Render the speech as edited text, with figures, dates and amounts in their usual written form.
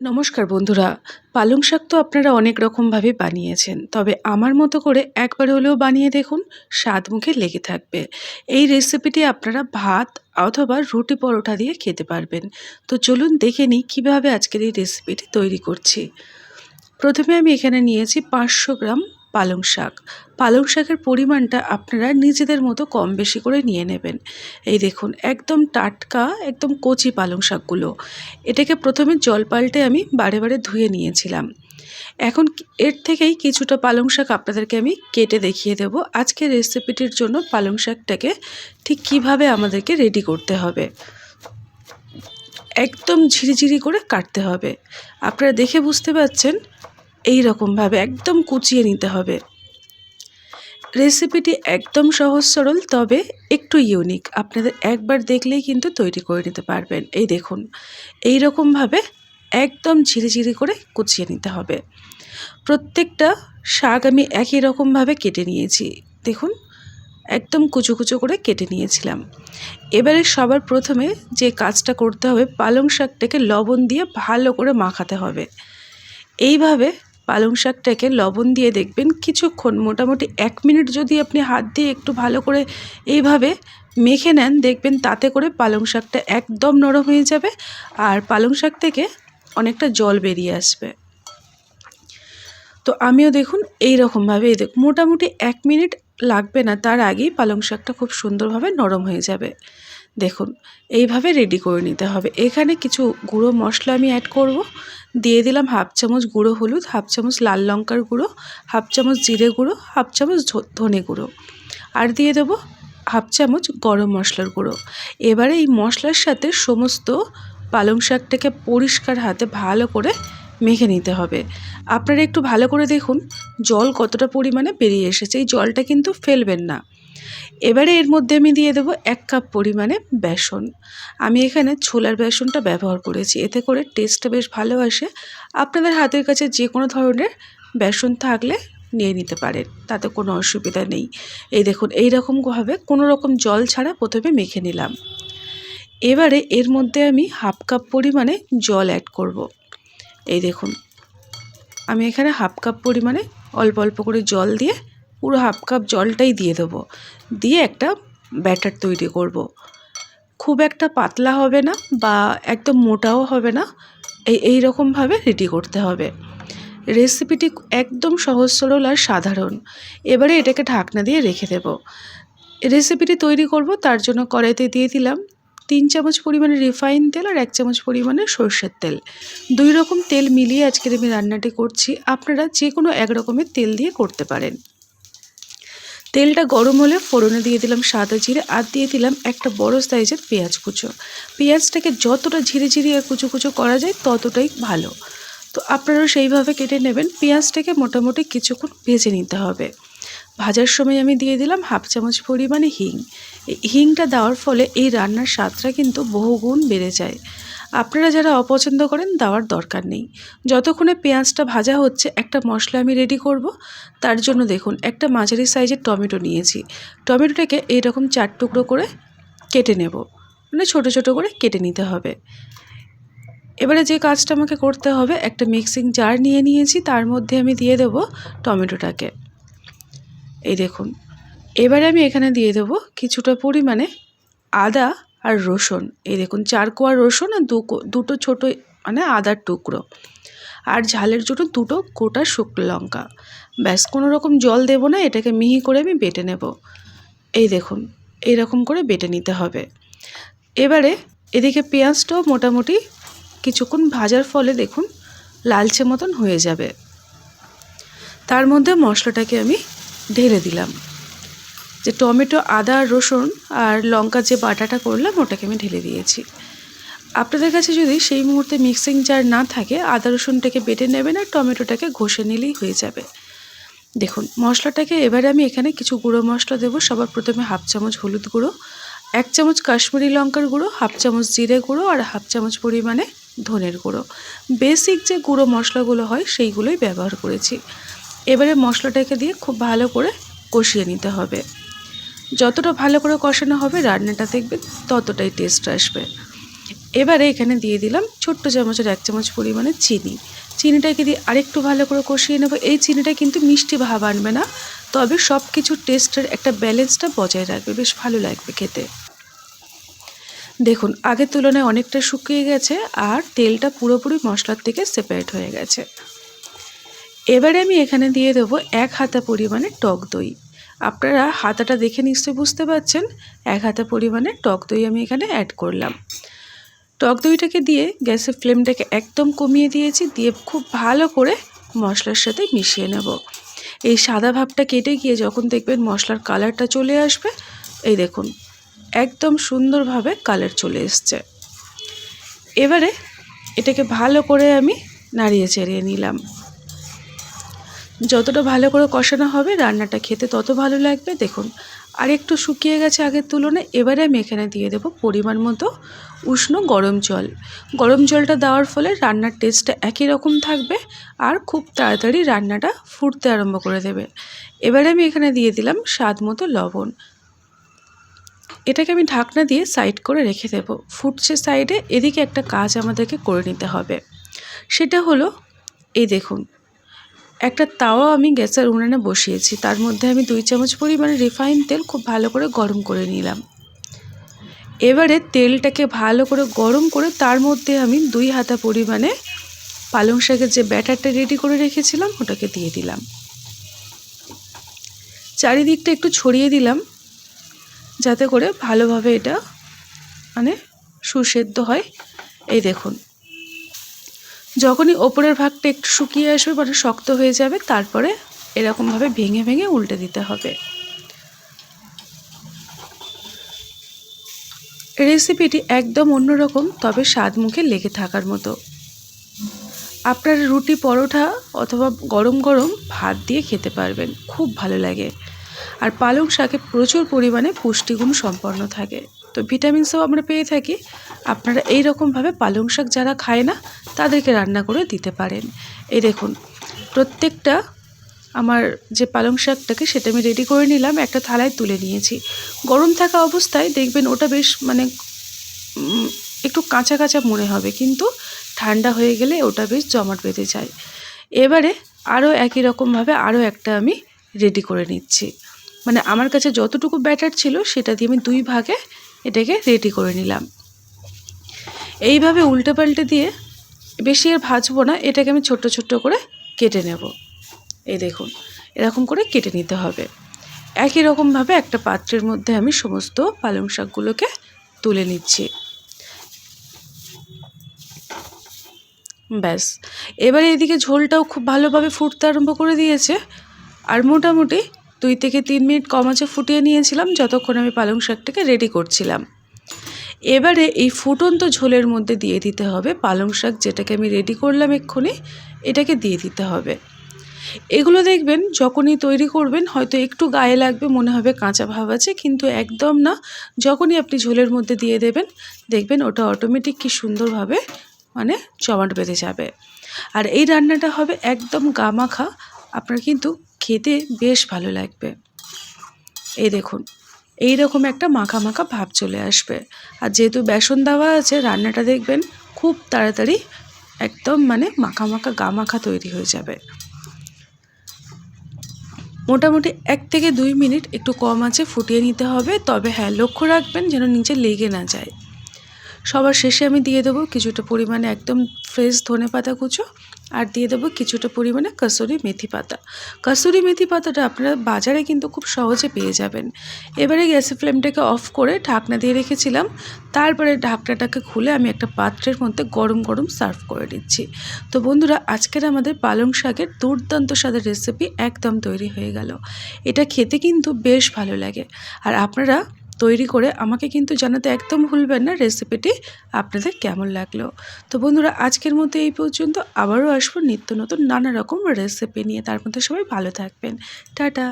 নমস্কার বন্ধুরা। পালং শাক তো আপনারা অনেক রকমভাবে বানিয়েছেন, তবে আমার মতো করে একবার হলেও বানিয়ে দেখুন, স্বাদ মুখে লেগে থাকবে। এই রেসিপিটি আপনারা ভাত অথবা রুটি পরোটা দিয়ে খেতে পারবেন। তো চলুন দেখে নিই কীভাবে আজকের এই রেসিপিটি তৈরি করছি। প্রথমে আমি এখানে নিয়েছি 500 গ্রাম পালং শাক। পালং শাকের পরিমাণটা আপনারা নিজেদের মতো কম বেশি করে নিয়ে নেবেন। এই দেখুন, একদম টাটকা, একদম কচি পালং শাকগুলো। এটাকে প্রথমে জল পাল্টে আমি বারে বারে ধুয়ে নিয়েছিলাম। এখন এর থেকেই কিছুটা পালং শাক আপনাদেরকে আমি কেটে দেখিয়ে দেব। আজকের রেসিপিটির জন্য পালং শাকটাকে ঠিক কিভাবে আমাদেরকে রেডি করতে হবে। একদম ঝিরিঝিরি করে কাটতে হবে। আপনারা দেখে বুঝতে পারছেন, এই রকমভাবে একদম কুচিয়ে নিতে হবে। রেসিপিটি একদম সহজ সরল, তবে একটু ইউনিক। আপনাদের একবার দেখলেই কিন্তু তৈরি করে নিতে পারবেন। এই দেখুন, এই রকমভাবে একদম ঝিরিঝিরি করে কুচিয়ে নিতে হবে। প্রত্যেকটা শাক আমি একই রকমভাবে কেটে নিয়েছি। দেখুন, একদম কুচো কুচো করে কেটে নিয়েছিলাম। এবারে সবার প্রথমে যে কাজটা করতে হবে, পালং শাকটাকে লবণ দিয়ে ভালো করে মাখাতে হবে। এইভাবে পালং শাকটাকে লবণ দিয়ে দেখবেন কিছুক্ষণ, মোটামুটি 1 মিনিট যদি আপনি হাত দিয়ে একটু ভালো করে এইভাবে মেখে নেন, দেখবেন তাতে করে পালং শাকটা একদম নরম হয়ে যাবে আর পালং শাক থেকে অনেকটা জল বেরিয়ে আসবে। তো আমিও দেখুন এই রকমভাবে মোটামুটি 1 মিনিট লাগবে না, তার আগেই পালং শাকটা খুব সুন্দরভাবে নরম হয়ে যাবে। দেখুন, এইভাবে রেডি করে নিতে হবে। এখানে কিছু গুঁড়ো মশলা আমি অ্যাড করব। দিয়ে দিলাম 1/2 চামচ গুঁড়ো হলুদ, 1/2 চামচ লাল লঙ্কার গুঁড়ো, 1/2 চামচ জিরে গুঁড়ো, 1/2 চামচ ধনে গুঁড়ো, আর দিয়ে দেব 1/2 চামচ গরম মশলার গুঁড়ো। এবারে এই মশলার সাথে সমস্ত পালং শাকটাকে পরিষ্কার হাতে ভালো করে মেখে নিতে হবে। আপনারা একটু ভালো করে দেখুন জল কতটা পরিমাণে বেরিয়ে এসেছে। এই জলটা কিন্তু ফেলবেন না। এবারে এর মধ্যে আমি দিয়ে দেবো 1 কাপ পরিমাণে বেসন। আমি এখানে ছোলার বেসনটা ব্যবহার করেছি, এতে করে টেস্টটা বেশ ভালো আসে। আপনাদের হাতের কাছে যে কোনো ধরনের বেসন থাকলে নিয়ে নিতে পারেন, তাতে কোনো অসুবিধা নেই। এই দেখুন, এই রকমভাবে কোনো রকম জল ছাড়া প্রথমে মেখে নিলাম। এবারে এর মধ্যে আমি 1/2 কাপ পরিমাণে জল অ্যাড করব। এই দেখুন, আমি এখানে 1/2 কাপ পরিমাণে অল্প অল্প করে জল দিয়ে পুরো 1/2 কাপ জলটাই দিয়ে দেবো। দিয়ে একটা ব্যাটার তৈরি করব। খুব একটা পাতলা হবে না বা একদম মোটাও হবে না, এই রকমভাবে রেডি করতে হবে। রেসিপিটি একদম সহজ সরল আর সাধারণ। এবারে এটাকে ঢাকনা দিয়ে রেখে দেব। রেসিপিটি তৈরি করব, তার জন্য কড়াইতে দিয়ে দিলাম 3 চামচ পরিমাণে রিফাইন তেল আর 1 চামচ পরিমাণে সরষের তেল। 2 রকম তেল মিলিয়ে আজকের আমি রান্নাটি করছি। আপনারা যে কোনো এক রকমের তেল দিয়ে করতে পারেন। তেলটা গরম হলে ফোড়নে দিয়ে দিলাম সাদা জিরে আর দিয়ে দিলাম একটা বড় সাইজের পেঁয়াজ কুচো। পেঁয়াজটাকে যতটা ঝিরিঝিরি আর কুচো কুচো করা যায় ততটাই ভালো। তো আপনারাও সেইভাবে কেটে নেবেন। পেঁয়াজটাকে মোটামুটি কিছুক্ষণ ভেজে নিতে হবে। ভাজার সময় আমি দিয়ে দিলাম 1/2 চামচ পরিমাণে হিং। এই হিংটা দেওয়ার ফলে এই রান্নার স্বাদটা কিন্তু বহুগুণ বেড়ে যায়। আপনারা যারা অপছন্দ করেন দেওয়ার দরকার নেই। যতক্ষণে পেঁয়াজটা ভাজা হচ্ছে, একটা মশলা আমি রেডি করব। তার জন্য দেখুন, একটা মাঝারি সাইজের টমেটো নিয়েছি। টমেটোটাকে এইরকম 4 টুকরো করে কেটে নেব, মানে ছোট ছোট করে কেটে নিতে হবে। এবারে যে কাজটা আমাকে করতে হবে, একটা মিক্সিং জার নিয়ে নিয়েছি, তার মধ্যে আমি দিয়ে দেব টমেটোটাকে। এই দেখুন, এবারে আমি এখানে দিয়ে দেব কিছুটা পরিমাণে আদা আর রসুন। এই দেখুন, 4 কোয়া রসুন আর দুটো ছোট মানে আদার টুকরো, আর ঝালের জন্য 2টো গোটা শুকনো লঙ্কা। ব্যাস, কোনো রকম জল দেব না, এটাকে মিহি করে আমি বেটে নেব। এই দেখুন, এইরকম করে বেটে নিতে হবে। এবারে এদিকে পেঁয়াজটাও মোটামুটি কিছুক্ষণ ভাজার ফলে দেখুন লালচে মতন হয়ে যাবে। তার মধ্যে মশলাটাকে আমি ঢেলে দিলাম। যে টমেটো, আদা আর রসুন আর লঙ্কা যে বাটাটা করলাম, ওটাকে আমি ঢেলে দিয়েছি। আপনাদের কাছে যদি সেই মুহূর্তে মিক্সিং জার না থাকে, আদা রসুনটাকে বেটে নেবেন আর টমেটোটাকে ঘষে নিলেই হয়ে যাবে। দেখুন, মশলাটাকে এবারে আমি এখানে কিছু গুঁড়ো মশলা দেবো। সবার প্রথমে 1/2 চামচ হলুদ গুঁড়ো, 1 চামচ কাশ্মীরি লঙ্কার গুঁড়ো, 1/2 চামচ জিরে গুঁড়ো আর 1/2 চামচ পরিমাণে ধনের গুঁড়ো। বেসিক যে গুঁড়ো মশলাগুলো হয় সেইগুলোই ব্যবহার করেছি। এবারে মশলাটাকে দিয়ে খুব ভালো করে কষিয়ে নিতে হবে। যতটা ভালো করে কষানো হবে রান্নাটা দেখবেন ততটাই টেস্ট আসবে। এবারে এখানে দিয়ে দিলাম ছোট্ট চামচের 1 চামচ পরিমাণে চিনি। চিনিটাকে দিয়ে আরেকটু ভালো করে কষিয়ে নেব। এই চিনিটা কিন্তু মিষ্টি ভাব আনবে না, তবে সব কিছুর টেস্টের একটা ব্যালেন্সটা বজায় রাখবে, বেশ ভালো লাগবে খেতে। দেখুন আগের তুলনায় অনেকটা শুকিয়ে গেছে আর তেলটা পুরোপুরি মশলার থেকে সেপারেট হয়ে গেছে। এবারে আমি এখানে দিয়ে দেবো 1 হাতা পরিমাণে টক দই। আপনারা হাতাটা দেখে নিশ্চয়ই বুঝতে পারছেন, 1 হাতা পরিমাণে টক দই আমি এখানে অ্যাড করলাম। টক দইটাকে দিয়ে গ্যাসের ফ্লেমটাকে একদম কমিয়ে দিয়েছি, দিয়ে খুব ভালো করে মশলার সাথে মিশিয়ে নেব। এই সাদা ভাবটা কেটে গিয়ে যখন দেখবেন মশলার কালারটা চলে আসবে, এই দেখুন একদম সুন্দরভাবে কালার চলে এসছে। এবারে এটাকে ভালো করে আমি নাড়িয়ে চাড়িয়ে নিলাম। যতটা ভালো করে কষানো হবে রান্নাটা খেতে তত ভালো লাগবে। দেখুন আর একটু শুকিয়ে গেছে আগের তুলনায়। এবারে আমি এখানে দিয়ে দেবো পরিমাণ মতো উষ্ণ গরম জল। গরম জলটা দেওয়ার ফলে রান্নার টেস্টটা একই রকম থাকবে আর খুব তাড়াতাড়ি রান্নাটা ফুটতে আরম্ভ করে দেবে। এবারে আমি এখানে দিয়ে দিলাম স্বাদ মতো লবণ। এটাকে আমি ঢাকনা দিয়ে সাইড করে রেখে দেব। ফুটছে সাইডে, এদিকে একটা কাজ আমাদেরকে করে নিতে হবে। সেটা হলো এই দেখুন একটা তাওয়া আমি গ্যাসের উনুনে বসিয়েছি, তার মধ্যে আমি 2 চামচ পরিমাণে রিফাইন তেল খুব ভালো করে গরম করে নিলাম। এবারে তেলটাকে ভালো করে গরম করে তার মধ্যে আমি 2 হাতা পরিমাণে পালং শাকের যে ব্যাটারটা রেডি করে রেখেছিলাম ওটাকে দিয়ে দিলাম। চারিদিকটা একটু ছড়িয়ে দিলাম যাতে করে ভালোভাবে এটা মানে সুসেদ্ধ হয়। এই দেখুন যখনই ওপরের ভাগটা একটু শুকিয়ে আসবে মানে শক্ত হয়ে যাবে, তারপরে এরকমভাবে ভেঙে ভেঙে উল্টে দিতে হবে। রেসিপিটি একদম অন্যরকম, তবে স্বাদ মুখে লেগে থাকার মতো। আপনারা রুটি পরোটা অথবা গরম গরম ভাত দিয়ে খেতে পারবেন, খুব ভালো লাগে। আর পালং শাকে প্রচুর পরিমাণে পুষ্টিগুণ সম্পন্ন থাকে, তো ভিটামিনসও আমরা পেয়ে থাকি। আপনারা এই রকমভাবে পালং শাক যারা খায় না তাদেরকে রান্না করে দিতে পারেন। এই দেখুন প্রত্যেকটা আমার যে পালং শাকটাকে সেটা আমি রেডি করে নিলাম, একটা থালায় তুলে নিয়েছি। গরম থাকা অবস্থায় দেখবেন ওটা বেশ মানে একটু কাঁচা কাঁচা মনে হবে, কিন্তু ঠান্ডা হয়ে গেলে ওটা বেশ জমাট বেঁধে যায়। এবারে আরও একই রকমভাবে আরও একটা আমি রেডি করে নিচ্ছি। মানে আমার কাছে যতটুকু ব্যাটার ছিল সেটা দিয়ে আমি 2 ভাগে এটাকে রেডি করে নিলাম। এইভাবে উল্টে পাল্টে দিয়ে বেশি আর ভাজবো না, এটাকে আমি ছোট্ট ছোট্ট করে কেটে নেব। এই দেখুন এরকম করে কেটে নিতে হবে। একই রকমভাবে একটা পাত্রের মধ্যে আমি সমস্ত পালং শাকগুলোকে তুলে নিচ্ছি। ব্যাস এবারে এদিকে ঝোলটাও খুব ভালোভাবে ফুটতে আরম্ভ করে দিয়েছে। আর মোটামুটি 2 থেকে 3 মিনিট কম আঁচে ফুটিয়ে নিয়েছিলাম যতক্ষণ আমি পালং শাকটাকে রেডি করছিলাম। এবারে এই ফুটন্ত ঝোলের মধ্যে দিয়ে দিতে হবে পালং শাক, যেটাকে আমি রেডি করলাম এক্ষুনি, এটাকে দিয়ে দিতে হবে। এগুলো দেখবেন যখনই তৈরি করবেন হয়তো একটু গায়ে লাগবে, মনে হবে কাঁচা ভাব আছে, কিন্তু একদম না। যখনই আপনি ঝোলের মধ্যে দিয়ে দেবেন দেখবেন ওটা অটোমেটিক কি সুন্দরভাবে মানে জমাট বেঁধে যাবে। আর এই রান্নাটা হবে একদম গামাখা, আপনার কিন্তু খেতে বেশ ভালো লাগবে। এই দেখুন এই রকম একটা মাখা মাখা ভাব চলে আসবে। আর যেহেতু বেসন দেওয়া আছে রান্নাটা দেখবেন খুব তাড়াতাড়ি একদম মানে মাখা মাখা গামাখা তৈরি হয়ে যাবে। মোটামুটি 1 থেকে 2 মিনিট একটু কম আঁচে ফুটিয়ে নিতে হবে, তবে হ্যাঁ লক্ষ্য রাখবেন যেন নিচে লেগে না যায়। সবার শেষে আমি দিয়ে দেবো কিছুটা পরিমাণে একদম ফ্রেশ ধনেপাতা কুচো, আর দিয়ে দেবো কিছুটা পরিমাণে কসুরি মেথি পাতা। কসুরি মেথি পাতাটা আপনারা বাজারে কিন্তু খুব সহজে পেয়ে যাবেন। এবারে গ্যাসের ফ্লেমটাকে অফ করে ঢাকনা দিয়ে রেখেছিলাম, তারপরে ঢাকনাটাকে খুলে আমি একটা পাত্রের মধ্যে গরম গরম সার্ভ করে দিচ্ছি। তো বন্ধুরা আজকের আমাদের পালং শাকের দুর্দান্ত স্বাদের রেসিপি একদম তৈরি হয়ে গেল। এটা খেতে কিন্তু বেশ ভালো লাগে। আর আপনারা তৈরি করে আমাকে কিন্তু জানাতে একদম ভুলবেন না রেসিপিটি আপনাদের কেমন লাগলো। তো বন্ধুরা আজকের মতো এই পর্যন্ত, আবারও আসবো নিত্য নতুন নানা রকম রেসিপি নিয়ে। তার মধ্যে সবাই ভালো থাকবেন। টাটা।